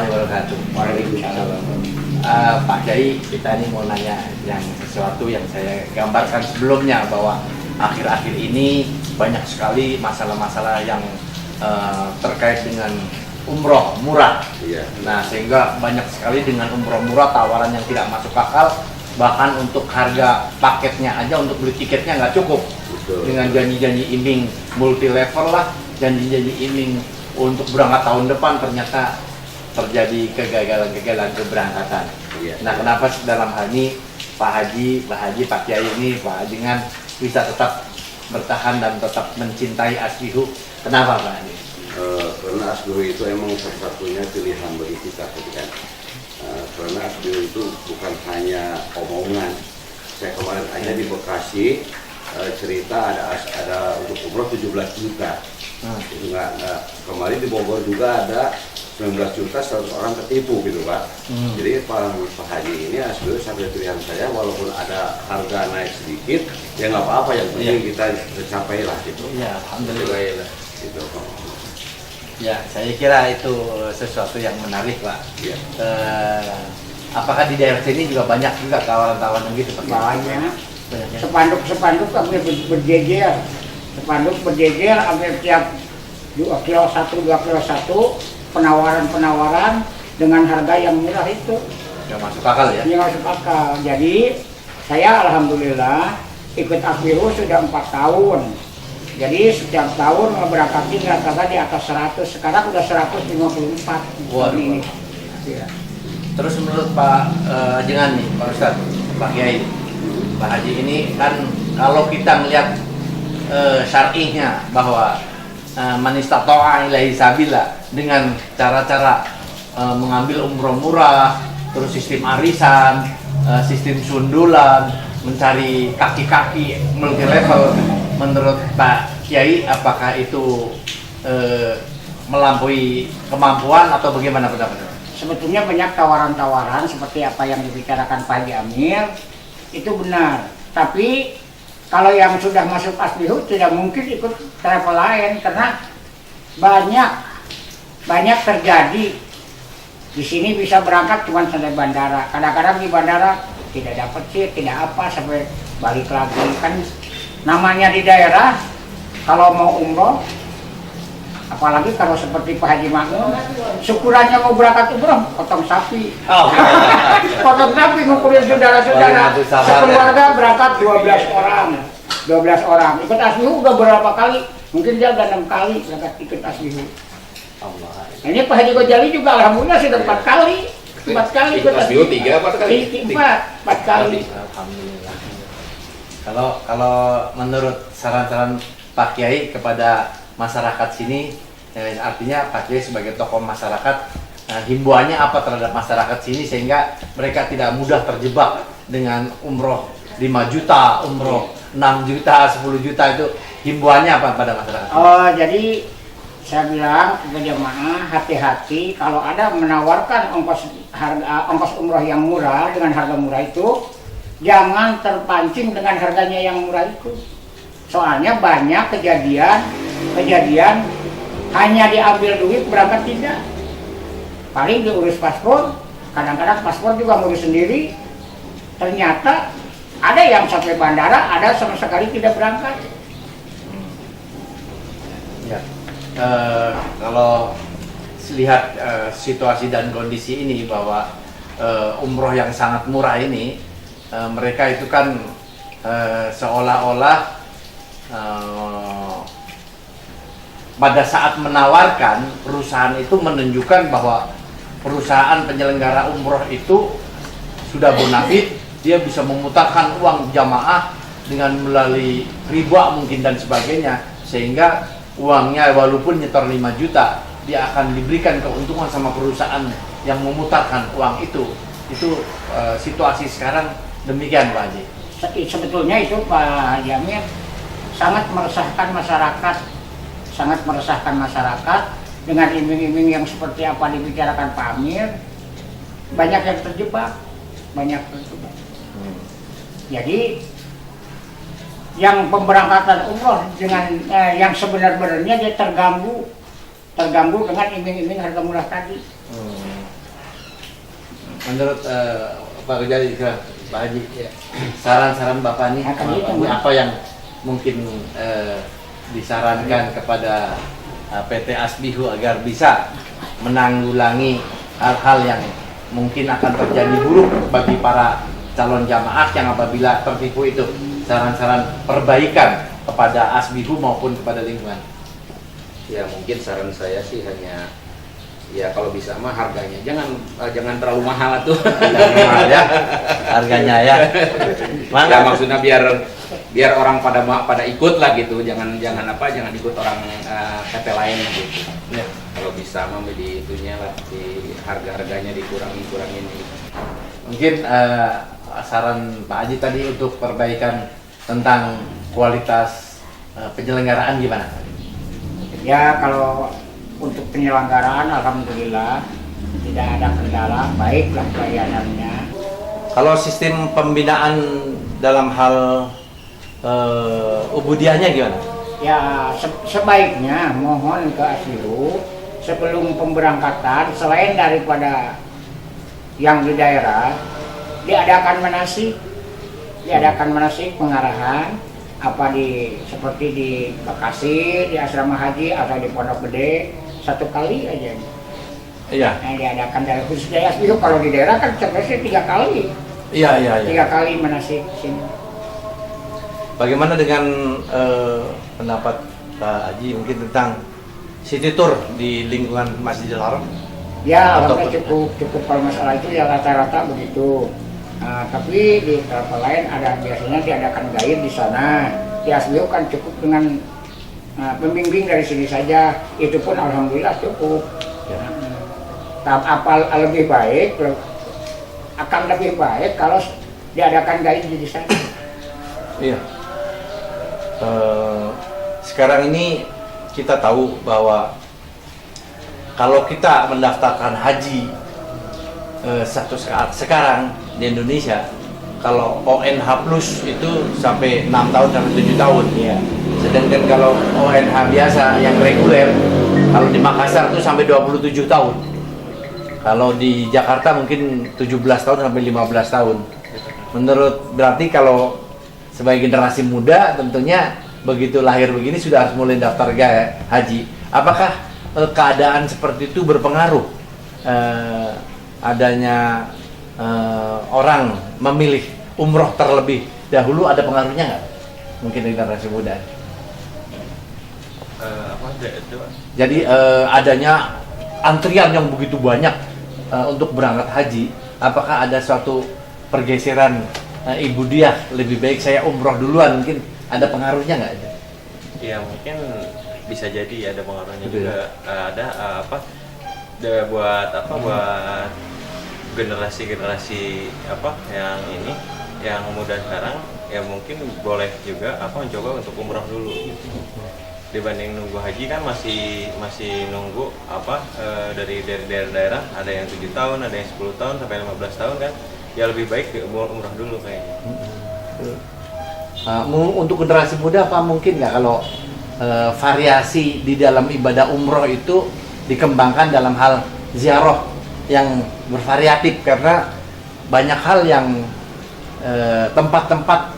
Wabarakatuh. Waalaikumsalam. Pak Kiai, kita ini mau nanya yang sesuatu yang saya gambarkan sebelumnya bahwa akhir-akhir ini banyak sekali masalah-masalah yang terkait dengan umroh murah. Iya. Nah, sehingga banyak sekali dengan umroh murah tawaran yang tidak masuk akal, bahkan untuk harga paketnya aja untuk beli tiketnya nggak cukup. Betul. Dengan janji-janji iming multi level lah, janji-janji iming untuk berangkat tahun depan ternyata terjadi kegagalan keberangkatan. Iya. Nah, kenapa dalam hal ini Pak Haji, Pak Kiai ini, Pak Haji bisa tetap bertahan dan tetap mencintai Asbihu? Kenapa Pak Haji? Karena Asbihu itu emang satu-satunya pilihan bagi kita, kan? Karena Asbihu itu bukan hanya omongan. Saya kemarin aja di Bekasi cerita ada untuk umroh 17 juta. Itu nggak kemarin di Bogor juga ada 19 juta 100 orang tertipu gitu Pak. Jadi Pak Haji ini Asbihu sampai pilihan saya, walaupun ada harga naik sedikit ya nggak apa-apa, yang penting kita tercapai lah gitu. Ya, alhamdulillah. Gitu. Ya, saya kira itu sesuatu yang menarik Pak. Iya. Apakah di daerah sini juga banyak juga tawaran-tawaran gitu Pak? Banyak. Banyaknya. Spanduk hampir berjejer. Spanduk berjejer hampir tiap 2 kilo 1, 2 kilo 1, penawaran-penawaran dengan harga yang murah itu. Nggak masuk akal ya? Yang masuk akal. Jadi saya alhamdulillah ikut Asbihu sudah 4 tahun. Jadi setiap tahun berangkatnya rata-rata di atas 100. Sekarang udah 154. Waduh. Ini. Ya. Terus menurut Pak Jengan nih, Pak Ustadz, Pak Kiai, Pak Haji ini kan kalau kita melihat syar'ihnya bahwa man istata'a ilaihi sabila dengan cara-cara mengambil umroh murah, terus sistem arisan, sistem sundulan, mencari kaki-kaki multi level, menurut Pak Kiai apakah itu melampaui kemampuan atau bagaimana pendapatnya? Sebetulnya banyak tawaran-tawaran seperti apa yang dibicarakan Pak Haji Amir itu benar. Tapi kalau yang sudah masuk Asbihu tidak mungkin ikut travel lain karena banyak terjadi. Di sini bisa berangkat cuma sampai bandara. Kadang-kadang di bandara tidak dapat sih, tidak apa sampai balik lagi. Kan namanya di daerah kalau mau umroh, apalagi kalau seperti Pak Haji Makmun, syukurannya mau berangkat umroh, potong sapi. Oh, Potong sapi ngumpulin saudara-saudara. Sekeluarga berangkat 12 orang. 12 orang. Ikut Asbihu udah berapa kali? Mungkin dia udah 6 kali berangkat ikut Asbihu. Allah. Nah, ini Pak Haji Gojali juga alhamdulillah sudah 4 kali. 4 kali ikut Asbihu 3 4 kali. 4 kali. Alhamdulillah. Kalau menurut saran-saran Pak Kiai kepada masyarakat sini, artinya Pak Kiai sebagai tokoh masyarakat, himbauannya apa terhadap masyarakat sini sehingga mereka tidak mudah terjebak dengan umroh 5 juta, umroh 6 juta, 10 juta, itu himbauannya apa pada masyarakat? Oh, jadi saya bilang ke jemaah hati-hati kalau ada menawarkan ongkos umroh yang murah dengan harga murah itu, jangan terpancing dengan harganya yang murah itu. Soalnya banyak kejadian hanya diambil duit berangkat tidak. Paling diurus paspor, kadang-kadang paspor juga ngurus sendiri. Ternyata ada yang sampai bandara, ada sama sekali tidak berangkat. Ya. Kalau lihat situasi dan kondisi ini bahwa umroh yang sangat murah ini, mereka itu kan seolah-olah pada saat menawarkan, perusahaan itu menunjukkan bahwa perusahaan penyelenggara umroh itu sudah bonafit, dia bisa memutarkan uang jamaah dengan melalui riba mungkin dan sebagainya, sehingga uangnya walaupun nyetor 5 juta dia akan diberikan keuntungan sama perusahaan yang memutarkan uang itu. Itu situasi sekarang demikian Pak Haji. Sebetulnya itu Pak Haji Amir sangat meresahkan masyarakat dengan iming-iming yang seperti apa dibicarakan Pak Amir. Banyak yang terjebak. Jadi yang pemberangkatan umroh dengan yang sebenar-benarnya dia terganggu dengan iming-iming harga murah tadi. menurut Pak Ghazali, Pak Haji, saran-saran Bapak nih apa yang mungkin disarankan kepada PT Asbihu agar bisa menanggulangi hal-hal yang mungkin akan terjadi buruk bagi para calon jamaah yang apabila tertipu itu, saran-saran perbaikan kepada Asbihu maupun kepada lingkungan. Ya mungkin saran saya sih hanya ya kalau bisa mah harganya jangan terlalu mahal tuh. Ya, harganya ya. Ya maksudnya biar orang pada ikut lah gitu, jangan ikut orang PT lain gitu. Ya. Kalau bisa mah di itunya lah, di harganya dikurangin. Mungkin saran Pak Haji tadi untuk perbaikan tentang kualitas penyelenggaraan gimana? Ya kalau untuk penyelenggaraan alhamdulillah tidak ada kendala, baiklah pelayanannya. Kalau sistem pembinaan dalam hal ubudiahnya gimana? Ya sebaiknya mohon ke Asbihu sebelum pemberangkatan selain daripada yang di daerah diadakan manasik pengarahan seperti di Bekasi, di asrama haji atau di Pondok Gede 1 kali aja. Iya. Yang diadakan dari khusus dari Asbihu. Kalau di daerah kan sebenarnya 3 kali. Iya. 3 kali manasik sini. Bagaimana dengan pendapat Pak Haji mungkin tentang city tour di lingkungan Masjidil Haram? Ya, alhamdulillah cukup kalau masalah itu ya rata-rata begitu. Tapi di tempat lain biasanya diadakan gaib di sana. Di Asbihu kan cukup dengan pembimbing dari sini saja. Itu pun alhamdulillah cukup. Ya. Akan lebih baik kalau diadakan gaib di sana. Iya. Sekarang ini kita tahu bahwa kalau kita mendaftarkan haji satu saat sekarang di Indonesia, kalau ONH plus itu sampai 6 tahun sampai 7 tahun. Iya. Sedangkan kalau ONH biasa yang reguler, kalau di Makassar itu sampai 27 tahun. Kalau di Jakarta mungkin 17 tahun sampai 15 tahun. Berarti kalau sebagai generasi muda tentunya begitu lahir begini sudah harus mulai daftar haji. Apakah keadaan seperti itu berpengaruh adanya orang memilih umroh terlebih dahulu, ada pengaruhnya nggak? Mungkin generasi muda. Jadi adanya antrian yang begitu banyak untuk berangkat haji, apakah ada suatu pergeseran ibu dia lebih baik saya umroh duluan, mungkin ada pengaruhnya nggak? Ya mungkin bisa jadi ada pengaruhnya Betul. juga. Buat generasi yang muda sekarang ya mungkin boleh juga mencoba untuk umroh dulu dibanding nunggu haji kan masih nunggu dari daerah ada yang 7 tahun, ada yang 10 tahun sampai 15 tahun kan, ya lebih baik umroh dulu kayaknya. Untuk generasi muda apa mungkin nggak kalau variasi di dalam ibadah umroh itu dikembangkan dalam hal ziarah yang bervariatif, karena banyak hal yang tempat-tempat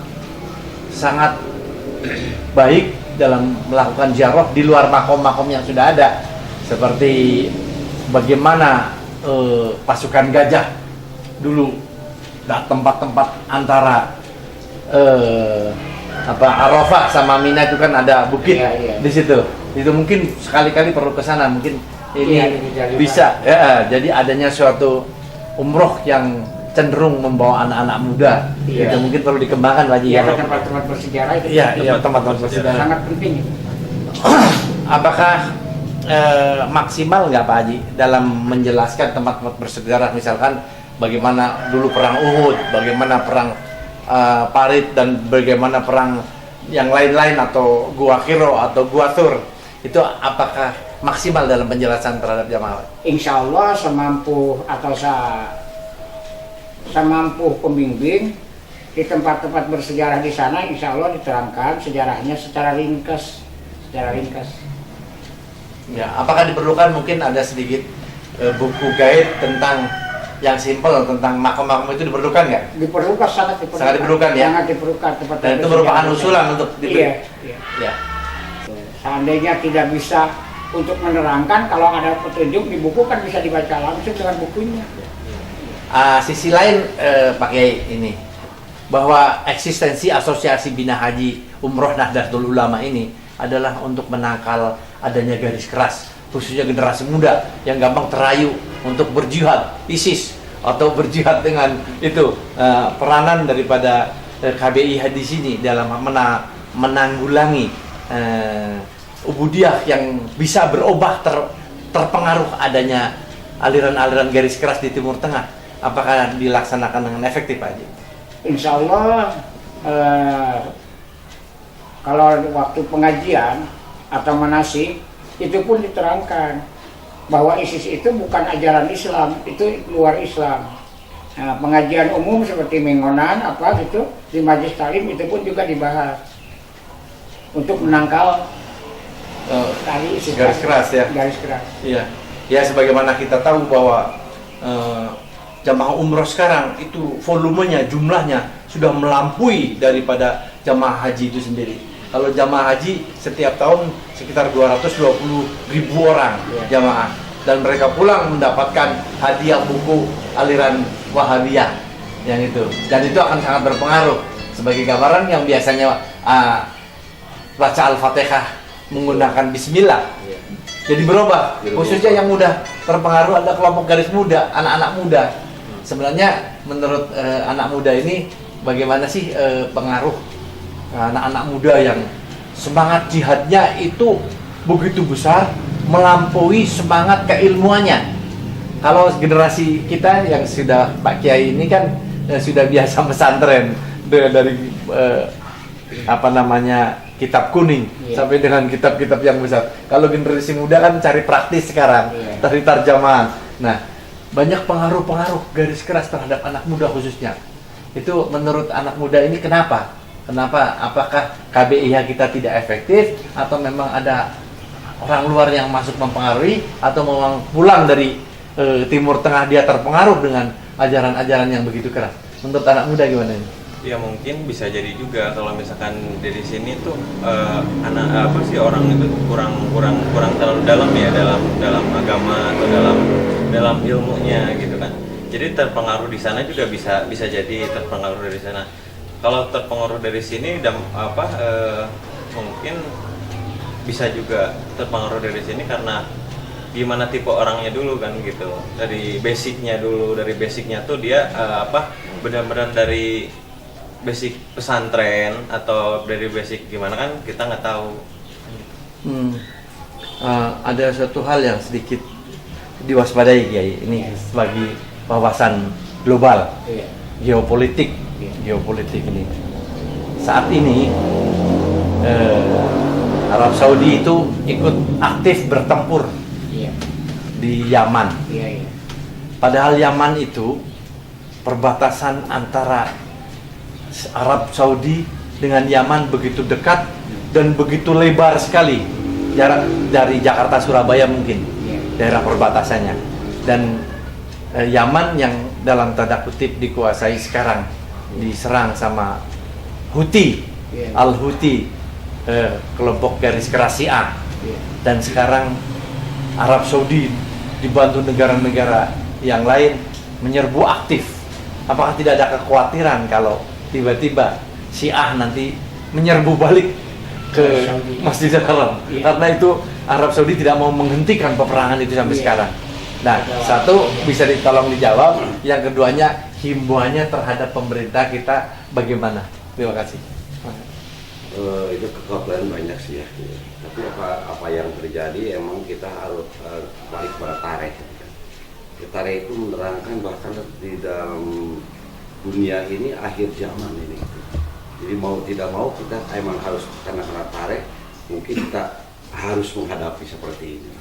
sangat baik dalam melakukan ziarah di luar makom-makom yang sudah ada, seperti bagaimana pasukan gajah dulu tempat-tempat antara Arafah sama Mina itu kan ada bukit di situ. Itu mungkin sekali-kali perlu ke sana, mungkin ini bisa jadi adanya suatu umroh yang cenderung membawa anak-anak muda. Itu mungkin perlu dikembangkan Pak Haji. Ya, tempat-tempat bersejarah itu. Iya, tempat-tempat bersejarah. Sangat penting. Apakah maksimal nggak Pak Haji dalam menjelaskan tempat-tempat bersejarah, misalkan bagaimana dulu perang Uhud, bagaimana perang Parit, dan bagaimana perang yang lain-lain, atau Gua Hiro atau Gua Thur, itu apakah maksimal dalam penjelasan terhadap jamaah? Insya Allah semampu pembimbing di tempat-tempat bersejarah di sana, insya Allah diterangkan sejarahnya secara ringkas. Ya, apakah diperlukan mungkin ada sedikit buku guide tentang yang simpel tentang makam-makam itu diperlukan nggak? Diperlukan, sangat diperlukan. Sangat diperlukan ya? Sangat diperlukan. Dan itu merupakan usulan untuk diberi. Iya, iya. Ya. Seandainya tidak bisa untuk menerangkan, kalau ada petunjuk di buku kan bisa dibaca langsung dengan bukunya. Sisi lain Pak Kiai ini, bahwa eksistensi Asosiasi Bina Haji Umroh Nahdlatul Ulama ini adalah untuk menangkal adanya garis keras, khususnya generasi muda yang gampang terayu untuk berjihad ISIS atau berjihad dengan itu. Peranan daripada KBIH di sini dalam menanggulangi ubudiyah yang bisa berubah terpengaruh adanya aliran-aliran garis keras di Timur Tengah, apakah dilaksanakan dengan efektif Pak Haji? Insya Allah kalau waktu pengajian atau manasik itu pun diterangkan bahwa ISIS itu bukan ajaran Islam, itu luar Islam. Nah, pengajian umum seperti Mengonan apa gitu di Majelis Talim itu pun juga dibahas untuk menangkal tadi ISIS, garis keras ya. Garis keras. Iya. Ya sebagaimana kita tahu bahwa jamaah umroh sekarang itu volumenya, jumlahnya sudah melampaui daripada jamaah haji itu sendiri. Kalau jamaah haji setiap tahun sekitar 220.000 orang jamaah, dan mereka pulang mendapatkan hadiah buku aliran Wahabiyah yang itu, dan itu akan sangat berpengaruh. Sebagai gambaran, yang biasanya baca Al-Fatihah menggunakan Bismillah jadi berubah, khususnya yang mudah terpengaruh ada kelompok garis muda, anak-anak muda. Sebenarnya menurut anak muda ini bagaimana sih pengaruh anak-anak muda yang semangat jihadnya itu begitu besar, melampaui semangat keilmuannya. Kalau generasi kita yang sudah Pak Kiai ini kan sudah biasa pesantren dari apa namanya kitab kuning sampai dengan kitab-kitab yang besar. Kalau generasi muda kan cari praktis sekarang, cari tarjaman. Nah, banyak pengaruh-pengaruh garis keras terhadap anak muda khususnya. Itu menurut anak muda ini kenapa? Kenapa? Apakah KBIH kita tidak efektif, atau memang ada orang luar yang masuk mempengaruhi, atau memang pulang dari Timur Tengah dia terpengaruh dengan ajaran-ajaran yang begitu keras? Menurut anak muda gimana ini? Ya mungkin bisa jadi juga kalau misalkan dari sini tuh orang itu kurang terlalu dalam ya dalam agama atau dalam ilmunya gitu kan. Jadi terpengaruh di sana juga bisa jadi terpengaruh dari sana. Kalau terpengaruh dari sini mungkin bisa juga terpengaruh dari sini karena gimana tipe orangnya dulu kan gitu. Dari basicnya tuh dia benar-benar dari basic pesantren atau dari basic gimana kan kita nggak tahu. Ada satu hal yang sedikit diwaspadai Kiai, ini sebagai wawasan global, geopolitik ini. Saat ini Arab Saudi itu ikut aktif bertempur di Yaman. Padahal Yaman itu perbatasan antara Arab Saudi dengan Yaman begitu dekat dan begitu lebar sekali, jarak dari Jakarta Surabaya mungkin daerah perbatasannya. Dan Yaman yang dalam tanda kutip dikuasai sekarang diserang sama Houthi, Al-Houthi, kelompok garis keras Syiah. Dan sekarang Arab Saudi dibantu negara-negara yang lain menyerbu aktif. Apakah tidak ada kekhawatiran kalau tiba-tiba Syiah nanti menyerbu balik ke Masjidil Haram? Karena itu Arab Saudi tidak mau menghentikan peperangan itu sampai sekarang. Nah, satu bisa ditolong dijawab, yang keduanya himbauannya terhadap pemerintah kita bagaimana? Terima kasih. Itu kekhawatiran banyak sih ya. Tapi apa yang terjadi emang kita harus balik pada tarikh. Tarikh itu menerangkan bahkan di dalam dunia ini akhir zaman ini. Jadi mau tidak mau kita emang harus karena tarikh mungkin kita harus menghadapi seperti ini.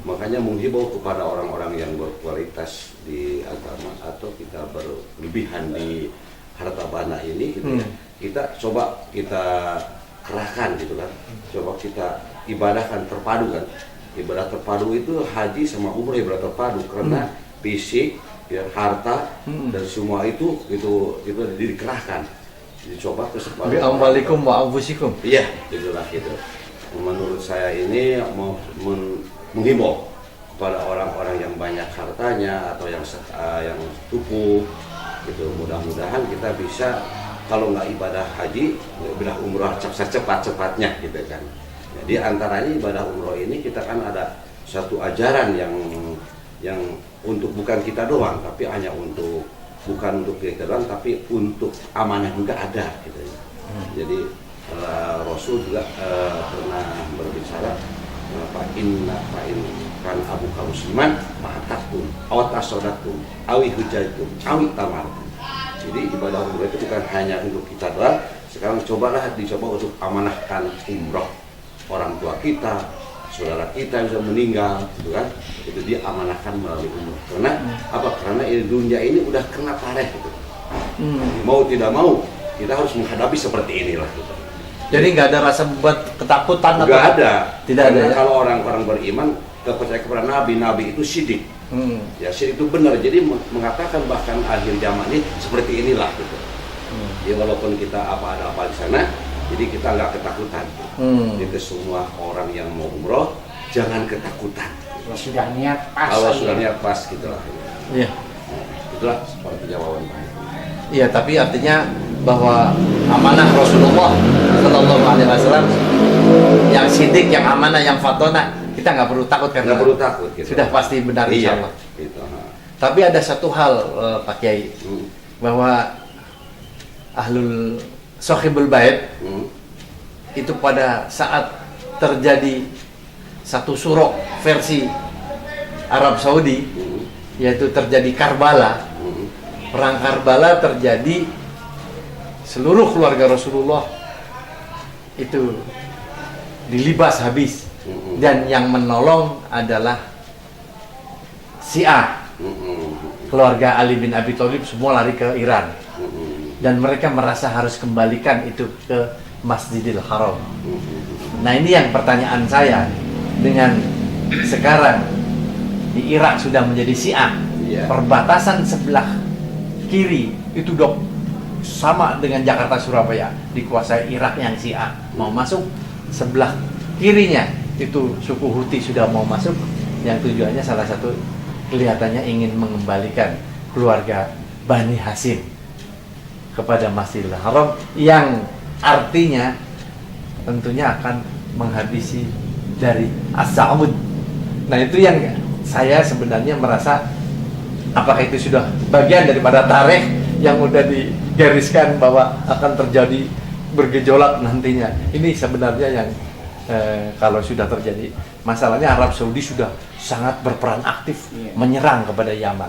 Makanya menghimbau kepada orang-orang yang berkualitas di agama atau kita berlebihan di harta bana ini gitu ya. Kita coba kita kerahkan gitu kan. Coba kita ibadahkan terpadu kan. Ibadah terpadu itu haji sama umroh ibadah terpadu karena fisik ya harta dan semua itu dikerahkan, dicoba ke sebagai Bi amwalikum wa anfusikum. iya, itulah gitu. Menurut saya ini menghimbau kepada orang-orang yang banyak hartanya atau yang tukuh gitu. Mudah-mudahan kita bisa, kalau nggak ibadah haji, ibadah umrah secepat-cepatnya gitu kan. Jadi antaranya ibadah umroh ini kita kan ada satu ajaran yang untuk bukan kita doang, tapi hanya bukan untuk kita doang, tapi untuk amanah juga ada gitu. Jadi Rasul juga pernah berbicara, Fa'in kan Abu Musliman ma'atakum awat asodatum awi hujatum awi tamartum. Jadi ibadah umroh itu bukan hanya untuk kita doang. Sekarang dicoba untuk amanahkan umroh orang tua kita, saudara kita bisa meninggal, gitu kan? Itu dia amanahkan melalui umroh. Karena apa? Karena dunia ini udah kena tareh gitu. Mau tidak mau kita harus menghadapi seperti inilah gitu. Jadi nggak ada rasa buat ketakutan atau nggak ada. Tidak ada ya? Kalau orang-orang beriman percaya kepada nabi itu sidik. Ya sidik itu benar. Jadi mengatakan bahkan akhir zaman ini seperti inilah gitu. Ya walaupun kita ada apa di sana, jadi kita nggak ketakutan. Jadi semua orang yang mau umroh jangan ketakutan. Kalau sudah niat pas. Kalau sudah niat pas gitulah. Iya. Itulah seperti jawaban Pak. Iya, tapi artinya bahwa amanah Rasulullah Sallallahu Alaihi Wasallam yang sidik, yang amanah, yang fatona, kita nggak perlu takut kan? Nggak perlu takut. Gitu. Sudah pasti benar insya Allah. Gitu. Tapi ada satu hal Pak Kiai, bahwa ahlul sohibul bait itu pada saat terjadi satu surok versi Arab Saudi, yaitu terjadi Karbala. Perang Karbala terjadi, seluruh keluarga Rasulullah itu dilibas habis, dan yang menolong adalah Syiah. Keluarga Ali bin Abi Thalib semua lari ke Iran, dan mereka merasa harus kembalikan itu ke Masjidil Haram. Nah, ini yang pertanyaan saya, dengan sekarang di Irak sudah menjadi Syiah, perbatasan sebelah kiri itu dok sama dengan Jakarta Surabaya dikuasai Irak yang Syiah, mau masuk sebelah kirinya itu suku Houthi sudah mau masuk, yang tujuannya salah satu kelihatannya ingin mengembalikan keluarga Bani Hashim kepada Masjidil Haram, yang artinya tentunya akan menghabisi dari As-Sa'ud. Nah, itu yang saya sebenarnya merasa, apakah itu sudah bagian daripada tarikh yang udah digariskan bahwa akan terjadi bergejolak nantinya. Ini sebenarnya yang kalau sudah terjadi, masalahnya Arab Saudi sudah sangat berperan aktif menyerang kepada Yaman.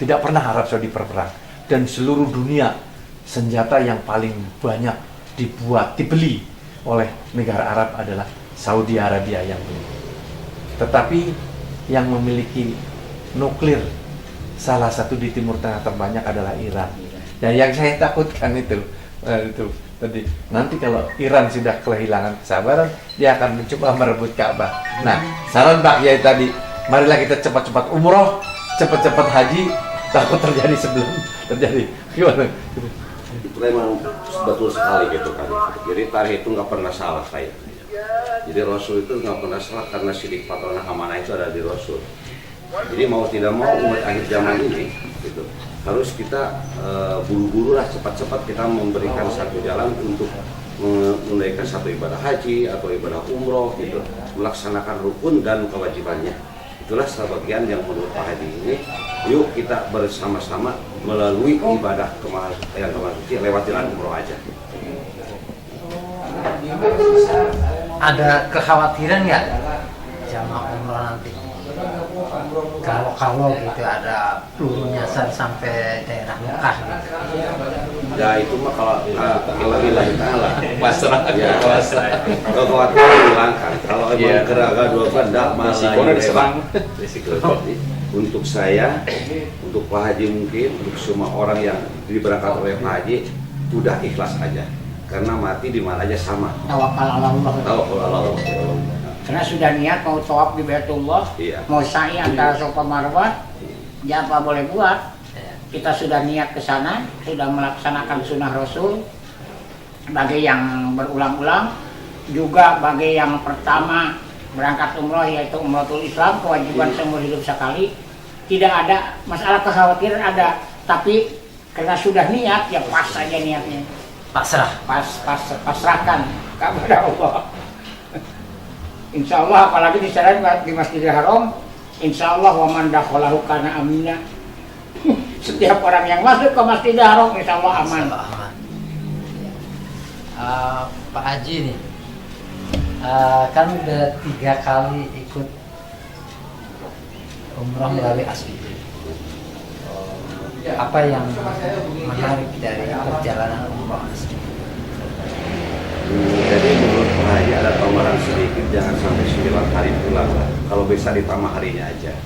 Tidak pernah Arab Saudi berperang, dan seluruh dunia senjata yang paling banyak dibeli oleh negara Arab adalah Saudi Arabia yang beli. Tetapi yang memiliki nuklir salah satu di Timur Tengah terbanyak adalah Iran. Dan yang saya takutkan itu tadi, nanti kalau Iran sudah kehilangan kesabaran, dia akan mencoba merebut Ka'bah. Nah, saran Pak Kiai tadi, marilah kita cepat-cepat umroh, cepat-cepat haji, takut terjadi sebelum terjadi. Gimana? Itu memang betul sekali gitu kan. Jadi tarikh itu nggak pernah salah saya. Jadi Rasul itu nggak pernah salah, karena sidik patronah amanah itu ada di Rasul. Jadi mau tidak mau umat akhir zaman ini gitu, harus kita buru-buru lah, cepat-cepat kita memberikan satu jalan untuk menunaikan satu ibadah haji atau ibadah umroh gitu, melaksanakan rukun dan kewajibannya. Itulah sebagian yang menurut Pak Hadi ini, yuk kita bersama-sama melalui ibadah yang kemasuki lewat jalan umroh aja. Ada kekhawatiran nggak jamaah umroh nanti? Kalau gitu ada peluru nyasar sampai daerah Mekah gitu. Ya itu mah kalau lillahi ta'ala pasrah ya, pasrah. kekhawatiran hilangkan. Kalau emang geraga dua benda masih diserang. Untuk saya, untuk Pak Haji mungkin, untuk semua orang yang diberangkat oleh Pak Haji, udah ikhlas aja. Karena mati di mana aja sama. Tawakal ala Allah. Tawakal ala Allah. Karena sudah niat mau tawaf di Baitullah, mau sa'i antara Safa Marwah, Ya apa boleh buat. Ya. Kita sudah niat ke sana, sudah melaksanakan sunnah Rasul. Bagi yang berulang-ulang, juga bagi yang pertama berangkat umroh yaitu umrohul Islam, kewajiban seumur hidup sekali. Tidak ada masalah kekhawatiran ada, tapi karena sudah niat ya pas saja niatnya. Pasrah. Pasrahkan kepada Allah. Insya Allah apalagi di sana di Masjidil Haram, insya Allah wa man dakhalahu kana amina. Setiap orang yang masuk ke Masjidil Haram insya Allah aman. Insya Allah aman. Pak Haji nih, kan udah 3 kali ikut umroh melalui Asbi. Apa yang menarik dari perjalanan umroh Asbi? Jadi menurut Pak Haji ada tambahan sedikit, jangan sampai 9 hari pulang lah. Kalau bisa ditambah harinya aja.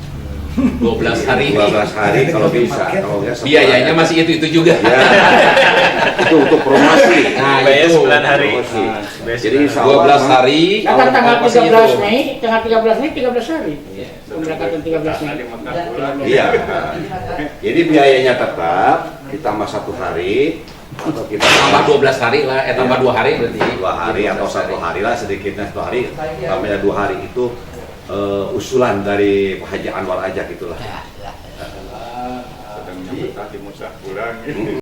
12 hari. 12 hari kalau bisa. Kalau enggak Biayanya masih itu juga. Ya, itu untuk promosi. Nah, Bayar itu 9 hari. Promosi. Bayar Jadi 9 insya 12 Allah hari. Kan tanggal ongkosnya 13 itu. Mei, tanggal 13 Mei 13 hari. Pemberangkatan 13 Mei. Iya. Jadi biayanya tetap ditambah 1 hari atau kita Tambah 12 hari lah, tambah 2 hari berarti. 2 hari atau 1 hari lah, sedikitnya 1 hari. Tambahnya 2 hari itu usulan dari Pak Haji Anwar aja gitulah. Ya, ya. sedang menyambut Hati Musa pulang.